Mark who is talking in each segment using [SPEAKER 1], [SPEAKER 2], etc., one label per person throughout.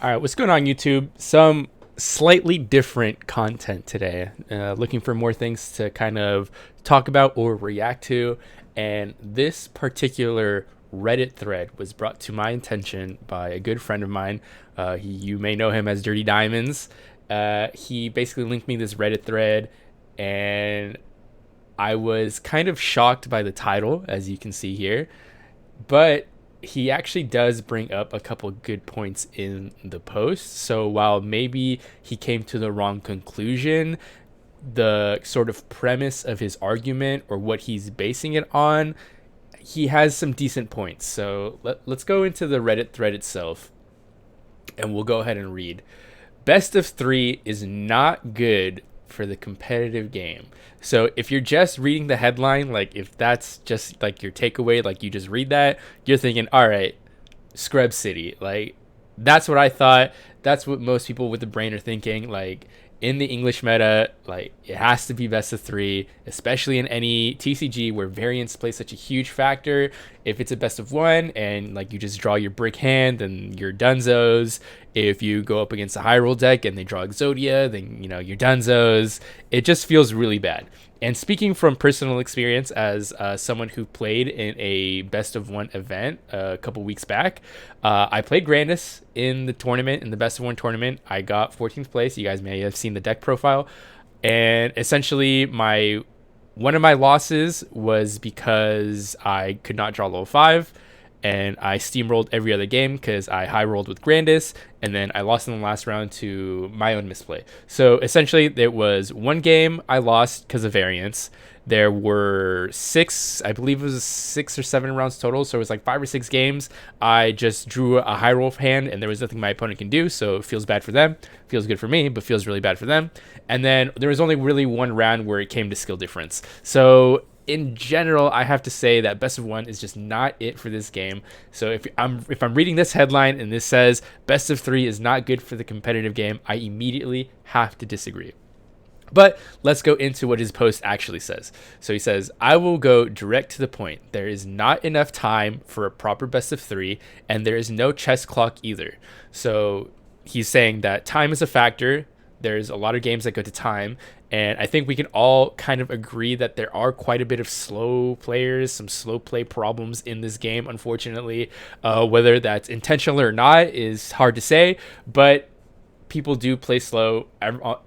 [SPEAKER 1] All right, what's going on, YouTube? Some slightly different content today. Looking for more things to kind of talk about or react to. And this particular Reddit thread was brought to my attention by a good friend of mine. You may know him as Dirty Diamonds. He basically linked me this Reddit thread, and I was kind of shocked by the title, as you can see here. But he actually does bring up a couple good points in the post. So while maybe he came to the wrong conclusion, the sort of premise of his argument or what he's basing it on, he has some decent points. So let's go into the Reddit thread itself, and we'll go ahead and read. Best of three is not good for the competitive game. So if you're just reading the headline, like if that's just like your takeaway, like you just read that, you're thinking, all right, Scrub City. Like that's what I thought. That's what most people with the brain are thinking. Like in the English meta, like it has to be best of three, especially in any TCG where variance plays such a huge factor. If it's a best of one and like you just draw your brick hand, then you're dunzos. If you go up against a high roll deck and they draw Exodia, then you're dunzos. It just feels really bad. And speaking from personal experience as someone who played in a best of one event a couple weeks back, I played Grandis in the tournament, in the best of one tournament. I got 14th place. You guys may have seen the deck profile. And essentially, one of my losses was because I could not draw low 5, and I steamrolled every other game because I high rolled with Grandis, and then I lost in the last round to my own misplay. So essentially, there was one game I lost because of variance. There were I believe it was 6 or 7 rounds total, so it was like 5 or 6 games. I just drew a high roll hand, and there was nothing my opponent can do, so it feels bad for them. Feels good for me, but feels really bad for them. And then there was only really one round where it came to skill difference. So in general, I have to say that best of one is just not it for this game. So if I'm reading this headline and this says best of three is not good for the competitive game, I immediately have to disagree. But let's go into what his post actually says. So he says, I will go direct to the point. There is not enough time for a proper best of three, and there is no chess clock either. So he's saying that time is a factor. There's a lot of games that go to time, and I think we can all kind of agree that there are quite a bit of slow players, some slow play problems in this game, unfortunately. Whether that's intentional or not is hard to say, but people do play slow.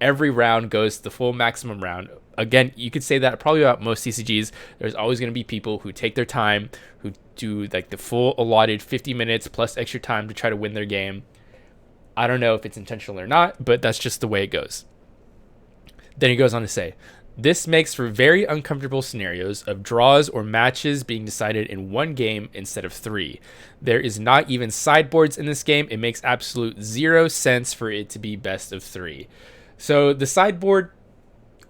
[SPEAKER 1] Every round goes the full maximum round. Again, you could say that probably about most TCGs. There's always going to be people who take their time, who do like the full allotted 50 minutes plus extra time to try to win their game. I don't know if it's intentional or not, but that's just the way it goes. Then he goes on to say, this makes for very uncomfortable scenarios of draws or matches being decided in one game instead of three. There is not even sideboards in this game. It makes absolute zero sense for it to be best of three. So the sideboard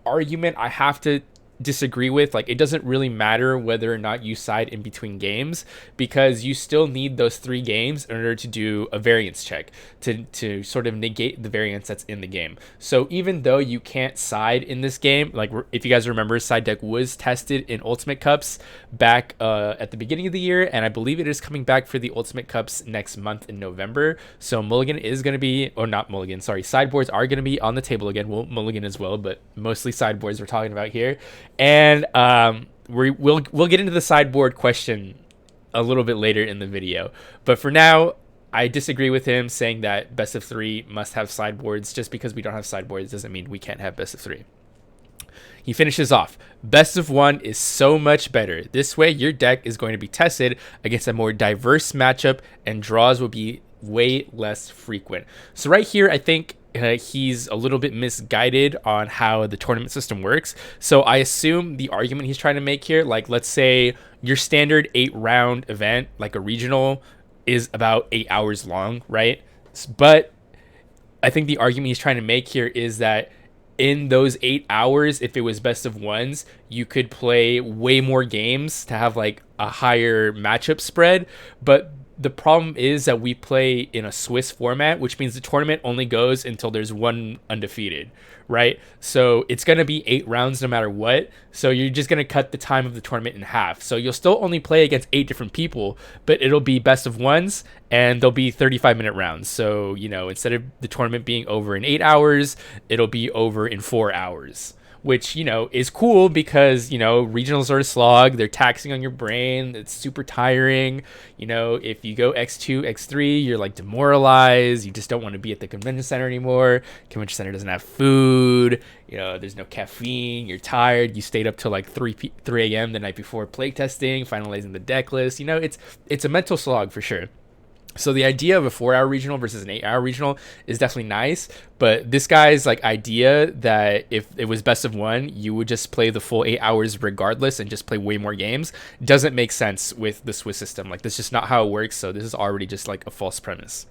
[SPEAKER 1] argument I have to disagree with. Like, it doesn't really matter whether or not you side in between games, because you still need those 3 games in order to do a variance check to sort of negate the variance that's in the game. So even though you can't side in this game, like if you guys remember, side deck was tested in Ultimate Cups back at the beginning of the year, and I believe it is coming back for the Ultimate Cups next month in November. So Mulligan is going to be, or not Mulligan, sorry, sideboards are going to be on the table again. Well, Mulligan as well, but mostly sideboards we're talking about here. And we'll get into the sideboard question a little bit later in the video. But for now, I disagree with him saying that best of three must have sideboards. Just because we don't have sideboards doesn't mean we can't have best of three. He finishes off, best of one is so much better. This way, your deck is going to be tested against a more diverse matchup, and draws will be way less frequent. So right here, I think he's a little bit misguided on how the tournament system works. So I assume the argument he's trying to make here, like let's say your standard 8-round event, like a regional, is about 8 hours long, right? But I think the argument he's trying to make here is that in those 8 hours, if it was best of ones, you could play way more games to have like a higher matchup spread. But the problem is that we play in a Swiss format, which means the tournament only goes until there's one undefeated, right? So it's going to be 8 rounds no matter what. So you're just going to cut the time of the tournament in half. So you'll still only play against 8 different people, but it'll be best of ones and there'll be 35-minute rounds. So, instead of the tournament being over in 8 hours, it'll be over in 4 hours, which is cool because regionals are a slog. They're taxing on your brain. It's super tiring. If you go X2 X3, you're like demoralized. You just don't want to be at the convention center anymore. Convention center doesn't have food. There's no caffeine. You're tired. You stayed up till like 3 a.m. the night before playtesting, finalizing the deck list. It's a mental slog for sure. So the idea of a 4-hour regional versus an 8-hour regional is definitely nice, but this guy's like idea that if it was best of one, you would just play the full 8 hours regardless and just play way more games doesn't make sense with the Swiss system. Like, that's just not how it works. So this is already just like a false premise.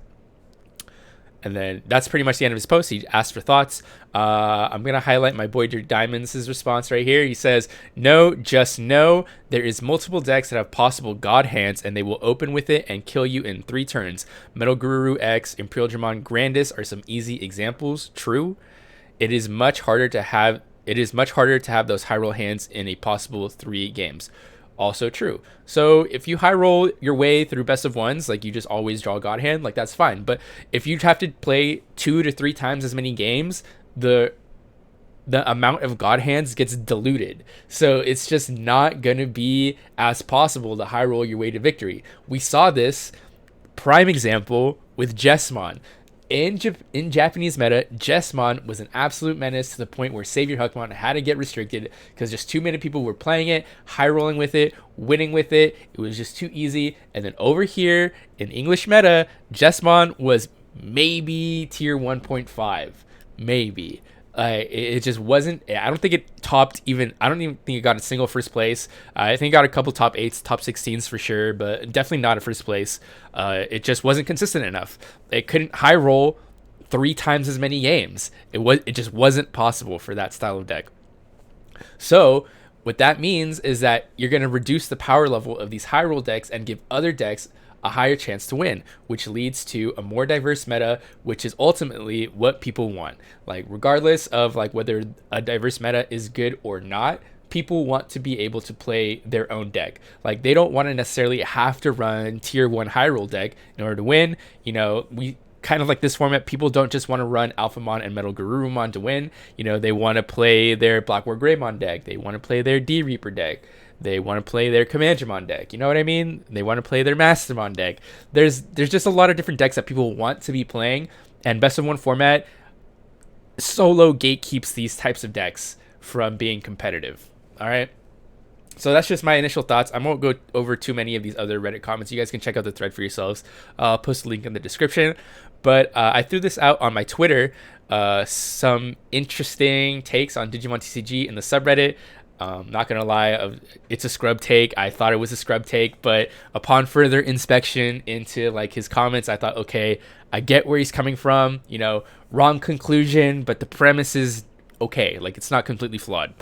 [SPEAKER 1] And then that's pretty much the end of his post. He asked for thoughts. I'm going to highlight my boy Diamonds' response right here. He says, no, just no. There is multiple decks that have possible god hands, and they will open with it and kill you in 3 turns. Metal Guru X, Imperial Dramon, Grandis are some easy examples. True. It is much harder to have those high roll hands in a possible 3 games. Also true. So if you high roll your way through best of ones, like you just always draw God hand, like that's fine. But if you have to play 2 to 3 times as many games, the amount of God hands gets diluted. So it's just not going to be as possible to high roll your way to victory. We saw this prime example with Jessamon. In Japanese meta, Jessamon was an absolute menace to the point where Savior Huckmon had to get restricted because just too many people were playing it, high rolling with it, winning with it. It was just too easy. And then over here in English meta, Jessamon was maybe tier 1.5, maybe. It just wasn't. I don't think it topped even. I don't even think it got a single first place. I think it got a couple top 8s, top 16s for sure, but definitely not a first place. It just wasn't consistent enough. It couldn't high roll 3 times as many games. It just wasn't possible for that style of deck. So what that means is that you're going to reduce the power level of these high roll decks and give other decks a higher chance to win, which leads to a more diverse meta, which is ultimately what people want. Like, regardless of like whether a diverse meta is good or not, people want to be able to play their own deck. Like, they don't want to necessarily have to run tier 1 high roll deck in order to win. We kind of like this format, people don't just want to run Alphamon and Metal Garurumon to win. They want to play their Black War Greymon deck. They want to play their D Reaper deck. They want to play their Commandramon deck. You know what I mean? They want to play their Mastermon deck. There's just a lot of different decks that people want to be playing, and best of one format solo gatekeeps these types of decks from being competitive. All right. So that's just my initial thoughts. I won't go over too many of these other Reddit comments. You guys can check out the thread for yourselves. I'll post a link in the description. But I threw this out on my Twitter. Some interesting takes on Digimon TCG in the subreddit. Not gonna lie, it's a scrub take. I thought it was a scrub take, but upon further inspection into like his comments, I thought, okay, I get where he's coming from. Wrong conclusion, but the premise is okay. Like, it's not completely flawed.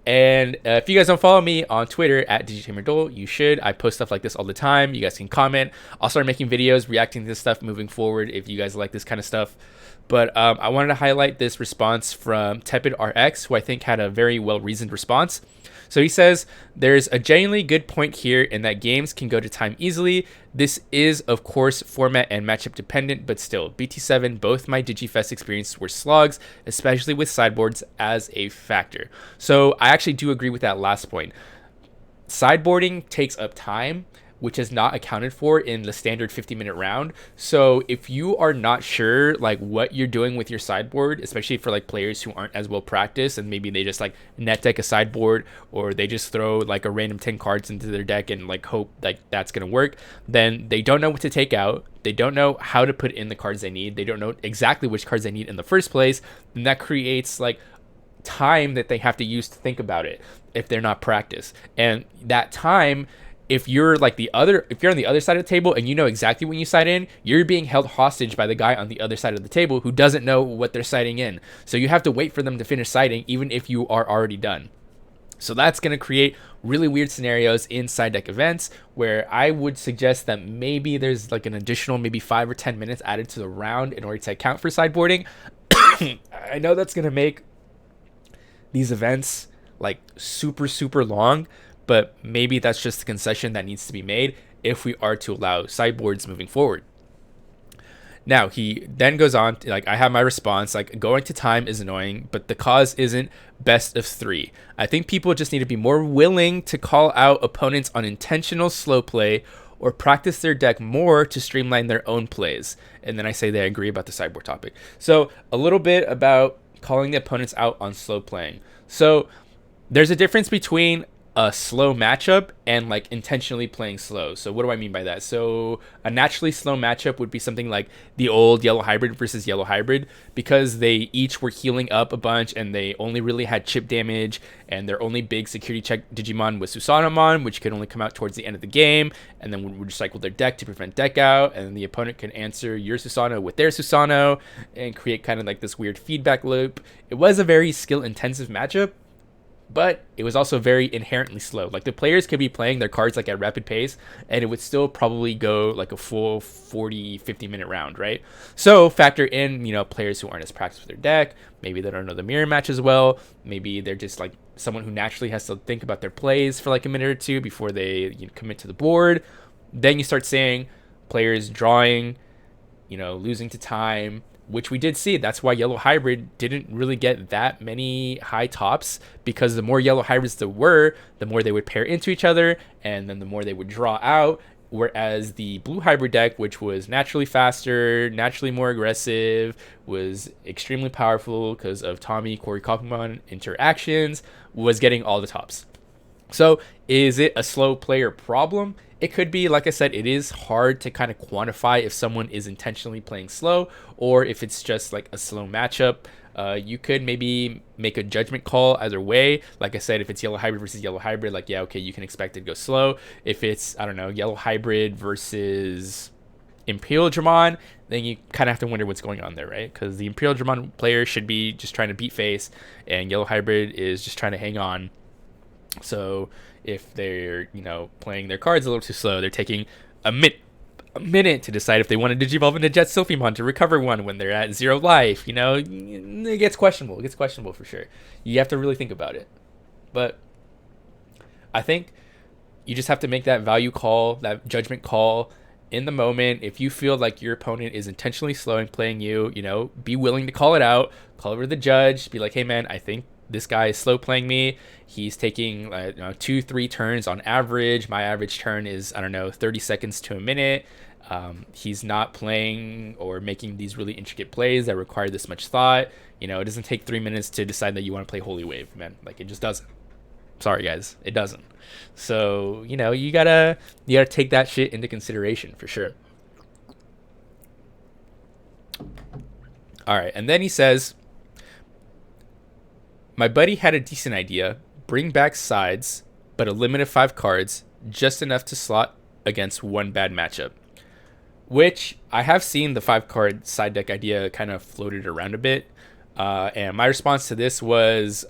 [SPEAKER 1] And if you guys don't follow me on Twitter at DigiTamerDole, you should. I post stuff like this all the time. You guys can comment. I'll start making videos reacting to this stuff moving forward if you guys like this kind of stuff. But I wanted to highlight this response from tepidrx, who I think had a very well-reasoned response. So he says, there's a genuinely good point here in that games can go to time easily. This is, of course, format and matchup dependent, but still, BT7, both my DigiFest experiences were slogs, especially with sideboards as a factor. So I actually do agree with that last point. Sideboarding takes up time, which is not accounted for in the standard 50-minute round. So if you are not sure like what you're doing with your sideboard, especially for like players who aren't as well practiced and maybe they just like net deck a sideboard, or they just throw like a random 10 cards into their deck and like hope like that's gonna work, then they don't know what to take out. They don't know how to put in the cards they need. They don't know exactly which cards they need in the first place. And that creates like time that they have to use to think about it if they're not practiced. And that time, if you're on the other side of the table and you know exactly when you side in, you're being held hostage by the guy on the other side of the table who doesn't know what they're siding in. So you have to wait for them to finish siding, even if you are already done. So that's going to create really weird scenarios in side deck events where I would suggest that maybe there's like an additional maybe 5 or 10 minutes added to the round in order to account for sideboarding. I know that's going to make these events like super, super long, but maybe that's just a concession that needs to be made if we are to allow sideboards moving forward. Now, he then goes on to, like, I have my response, like, going to time is annoying, but the cause isn't best of 3. I think people just need to be more willing to call out opponents on intentional slow play or practice their deck more to streamline their own plays. And then I say they agree about the sideboard topic. So a little bit about calling the opponents out on slow playing. So there's a difference between a slow matchup and like intentionally playing slow. So what do I mean by that? So a naturally slow matchup would be something like the old yellow hybrid versus yellow hybrid, because they each were healing up a bunch and they only really had chip damage, and their only big security check Digimon was Susanomon, which could only come out towards the end of the game, and then would recycle their deck to prevent deck out, and then the opponent can answer your Susano with their Susano and create kind of like this weird feedback loop. It was a very skill intensive matchup, but it was also very inherently slow. Like, the players could be playing their cards like at rapid pace and it would still probably go like a full 40-50 minute round, right? So factor in, players who aren't as practiced with their deck. Maybe they don't know the mirror match as well. Maybe they're just like someone who naturally has to think about their plays for like a minute or two before they commit to the board. Then you start seeing players drawing, losing to time, which we did see. That's why yellow hybrid didn't really get that many high tops, because the more yellow hybrids there were, the more they would pair into each other, and then the more they would draw out. Whereas the blue hybrid deck, which was naturally faster, naturally more aggressive, was extremely powerful because of Tommy, Corey, Kaufman interactions, was getting all the tops. So is it a slow player problem? It could be. Like I said, it is hard to kind of quantify if someone is intentionally playing slow or if it's just like a slow matchup. You could maybe make a judgment call either way. Like I said, if it's yellow hybrid versus yellow hybrid, like, yeah, okay, you can expect it to go slow. If it's, I don't know, yellow hybrid versus Imperial Dramon, then you kind of have to wonder what's going on there, right? Because the Imperial Dramon player should be just trying to beat face, and yellow hybrid is just trying to hang on. So if they're, playing their cards a little too slow, they're taking a minute to decide if they want to digivolve into Jet Sylphimon to recover one when they're at 0 life. It gets questionable. It gets questionable for sure. You have to really think about it. But I think you just have to make that value call, that judgment call in the moment. If you feel like your opponent is intentionally slowing playing you, be willing to call it out, call over the judge, be like, hey man, I think this guy is slow playing me. He's taking 2-3 turns on average. My average turn is, 30 seconds to a minute. He's not playing or making these really intricate plays that require this much thought. It doesn't take 3 minutes to decide that you want to play Holy Wave, man. Like, it just doesn't. Sorry guys, it doesn't. So, you gotta take that shit into consideration for sure. All right, and then he says, my buddy had a decent idea. Bring back sides, but a limit of 5 cards, just enough to slot against one bad matchup. Which I have seen the 5-card side deck idea kind of floated around a bit. And my response to this was,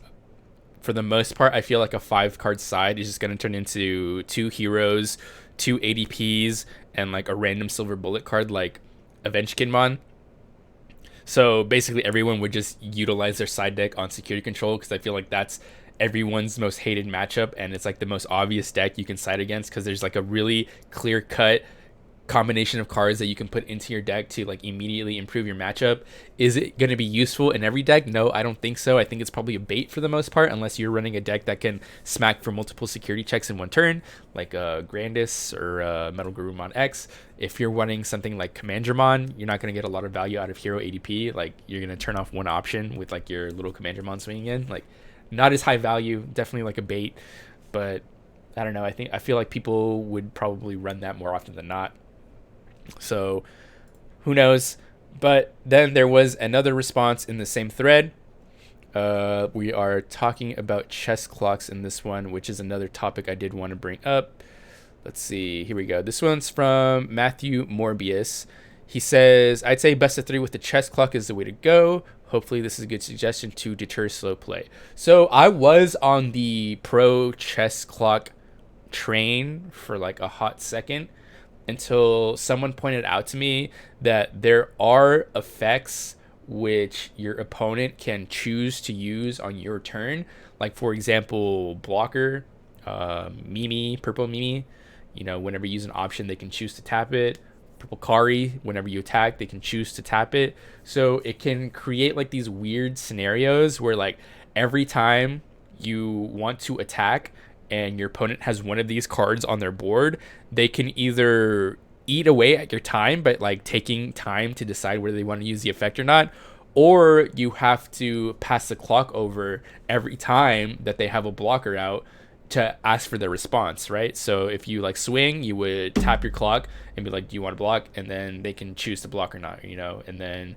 [SPEAKER 1] for the most part, I feel like a 5-card side is just going to turn into 2 heroes, 2 ADPs, and like a random silver bullet card like Avengedmon. So basically everyone would just utilize their side deck on security control, because I feel like that's everyone's most hated matchup, and it's like the most obvious deck you can side against because there's like a really clear cut combination of cards that you can put into your deck to like immediately improve your matchup. Is it going to be useful in every deck? No, I don't think so. I think it's probably a bait for the most part, unless you're running a deck that can smack for multiple security checks in one turn, like Grandis or Metal Garurumon X. If you're running something like Commandramon, you're not going to get a lot of value out of hero ADP. Like, you're going to turn off one option with like your little Commandramon swinging in. Like, not as high value, definitely like a bait, but I don't know. I feel like people would probably run that more often than not. So who knows? But then there was another response in the same thread. We are talking about chess clocks in this one, which is another topic I did want to bring up. Let's see. Here we go. This one's from Matthew Morbius. He says, I'd say best of 3 with the chess clock is the way to go. Hopefully, this is a good suggestion to deter slow play. So, I was on the pro chess clock train for like a hot second until someone pointed out to me that there are effects which your opponent can choose to use on your turn. Like, for example, blocker, Mimi, purple Mimi. Whenever you use an option, they can choose to tap it. Purple Kari, whenever you attack, they can choose to tap it. So it can create like these weird scenarios where like every time you want to attack and your opponent has one of these cards on their board, they can either eat away at your time by like taking time to decide whether they want to use the effect or not, or you have to pass the clock over every time that they have a blocker out to ask for their response, right? So if you like swing, you would tap your clock and be like, do you want to block? And then they can choose to block or not, and then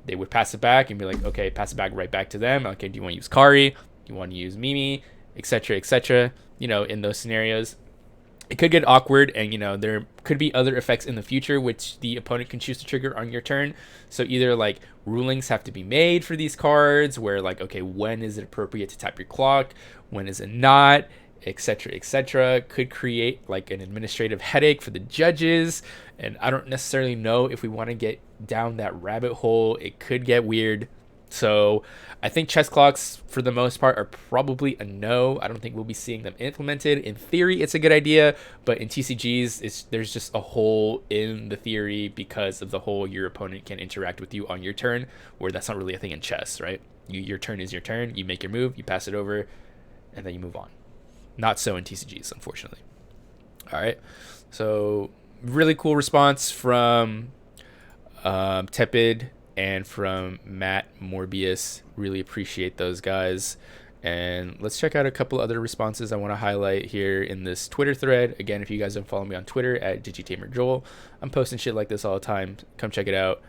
[SPEAKER 1] they would pass it back and be like, okay, pass it back right back to them. Okay, do you want to use Kari? Do you want to use Mimi? Etc. Etc. In those scenarios, it could get awkward, and there could be other effects in the future which the opponent can choose to trigger on your turn. So either like rulings have to be made for these cards where like, okay, when is it appropriate to tap your clock, when is it not, etc. etc. Could create like an administrative headache for the judges, and I don't necessarily know if we want to get down that rabbit hole. It could get weird. So I think chess clocks, for the most part, are probably a no. I don't think we'll be seeing them implemented. In theory, it's a good idea, but in TCGs, there's just a hole in the theory because of the whole your opponent can interact with you on your turn, where that's not really a thing in chess, right? Your turn is your turn. You make your move, you pass it over, and then you move on. Not so in TCGs, unfortunately. All right. So really cool response from Tepid and from Matt Morbius. Really appreciate those guys. And let's check out a couple other responses I want to highlight here in this Twitter thread. Again, if you guys don't follow me on Twitter at DigiTamerJoel, I'm posting shit like this all the time. Come check it out.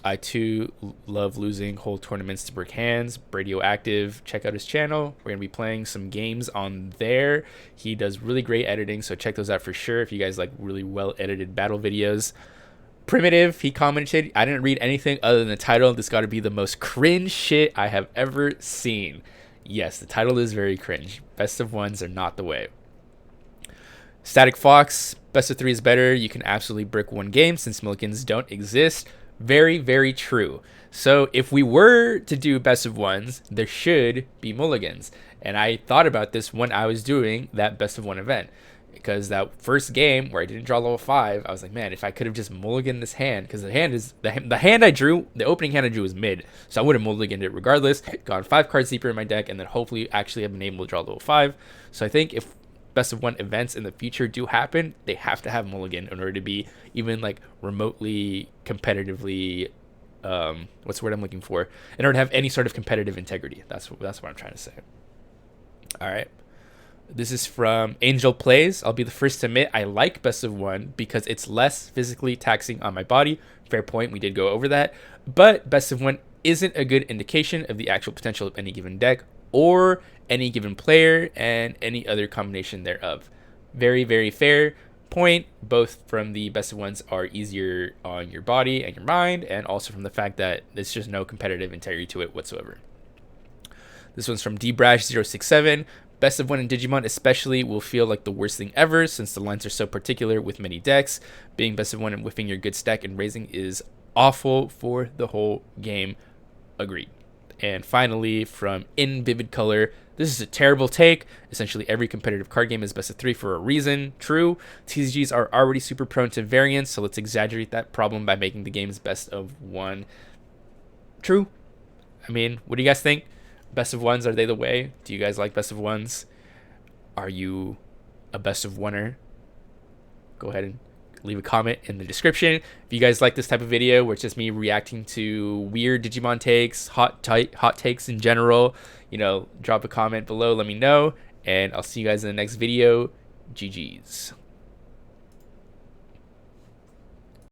[SPEAKER 1] I too love losing whole tournaments to brick hands. Radioactive, check out his channel. We're gonna be playing some games on there. He does really great editing, so check those out for sure if you guys like really well edited battle videos. Primitive, he commented, I didn't read anything other than the title. This got to be the most cringe shit I have ever seen. Yes, the title is very cringe. Best of ones are not the way. Static Fox, best of 3 is better. You can absolutely brick one game since mulligans don't exist. Very, very true. So if we were to do best of ones, there should be mulligans. And I thought about this when I was doing that best of one event. Because that first game where I didn't draw level 5, I was like, man, if I could have just mulliganed this hand, because the hand I drew, the opening hand I drew was mid, so I would have mulliganed it regardless, gone 5 cards deeper in my deck, and then hopefully actually have been able to draw level 5. So I think if best of one events in the future do happen, they have to have mulligan in order to be even like remotely competitively, what's the word I'm looking for? In order to have any sort of competitive integrity. That's what I'm trying to say. All right. This is from Angel Plays. I'll be the first to admit I like best of one because it's less physically taxing on my body. Fair point. We did go over that. But best of one isn't a good indication of the actual potential of any given deck or any given player and any other combination thereof. Very, very fair point. Both from the best of ones are easier on your body and your mind, and also from the fact that there's just no competitive integrity to it whatsoever. This one's from dbrash067. Best of one in Digimon especially will feel like the worst thing ever since the lines are so particular with many decks. Being best of one and whiffing your good stack and raising is awful for the whole game. Agreed. And finally, from In Vivid Color, this is a terrible take. Essentially, every competitive card game is best of 3 for a reason. True. TCGs are already super prone to variance, so let's exaggerate that problem by making the games best of 1. True. I mean, what do you guys think? Best of ones, are they the way? Do you guys like best of ones? Are you a best of oneer? Go ahead and leave a comment in the description. If you guys like this type of video where it's just me reacting to weird Digimon takes, hot takes in general, drop a comment below, let me know, and I'll see you guys in the next video. GG's.